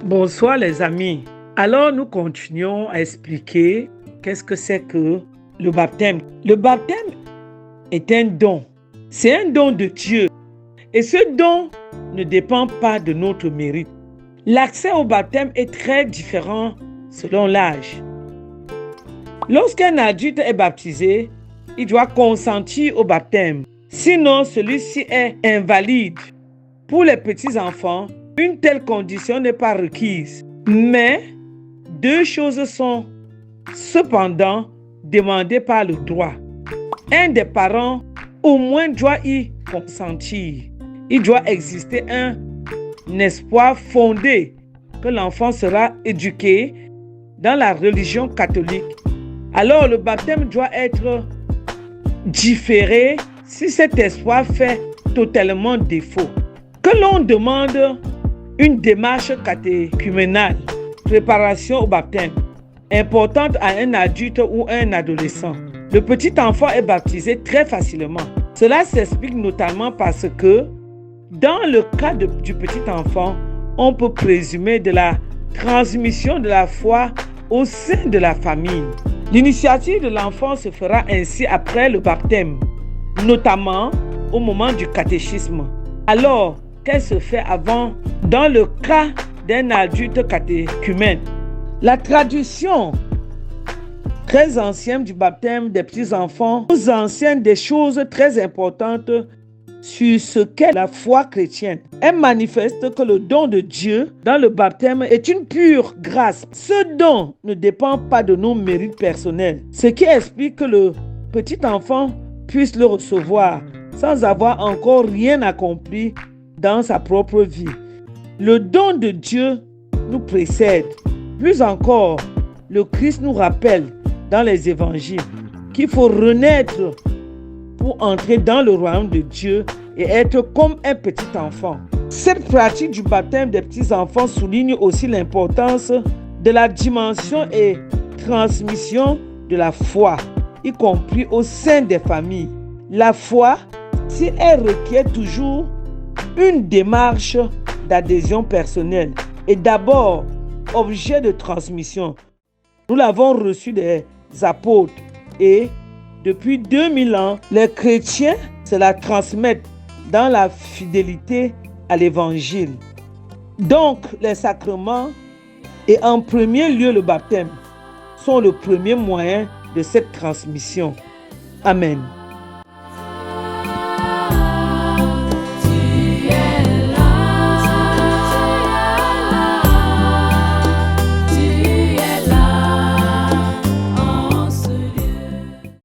Bonsoir les amis. Alors nous continuons à expliquer qu'est-ce que c'est que le baptême. Le baptême est un don. C'est un don de Dieu. Et ce don ne dépend pas de notre mérite. L'accès au baptême est très différent selon l'âge. Lorsqu'un adulte est baptisé, il doit consentir au baptême. Sinon, celui-ci est invalide. Pour les petits-enfants, une telle condition n'est pas requise. Mais deux choses sont cependant demandées par le droit. Un des parents au moins doit y consentir. Il doit exister un espoir fondé que l'enfant sera éduqué dans la religion catholique. Alors le baptême doit être différé si cet espoir fait totalement défaut. Que l'on demande une démarche catéchuménale, préparation au baptême, importante à un adulte ou un adolescent. Le petit enfant est baptisé très facilement. Cela s'explique notamment parce que, dans le cas du petit enfant, on peut présumer de la transmission de la foi au sein de la famille. L'initiative de l'enfant se fera ainsi après le baptême, notamment au moment du catéchisme. Alors qu'elle se fait avant dans le cas d'un adulte catéchumène. La tradition très ancienne du baptême des petits-enfants nous enseigne des choses très importantes sur ce qu'est la foi chrétienne. Elle manifeste que le don de Dieu dans le baptême est une pure grâce. Ce don ne dépend pas de nos mérites personnels, ce qui explique que le petit enfant puisse le recevoir sans avoir encore rien accompli dans sa propre vie. Le don de Dieu nous précède. Plus encore, le Christ nous rappelle dans les évangiles qu'il faut renaître pour entrer dans le royaume de Dieu et être comme un petit enfant. Cette pratique du baptême des petits-enfants souligne aussi l'importance de la dimension et transmission de la foi, y compris au sein des familles. La foi, si elle requiert toujours une démarche d'adhésion personnelle, est d'abord objet de transmission. Nous l'avons reçu des apôtres et depuis 2000 ans, les chrétiens se la transmettent dans la fidélité à l'évangile. Donc, les sacrements et en premier lieu le baptême sont le premier moyen de cette transmission. Amen.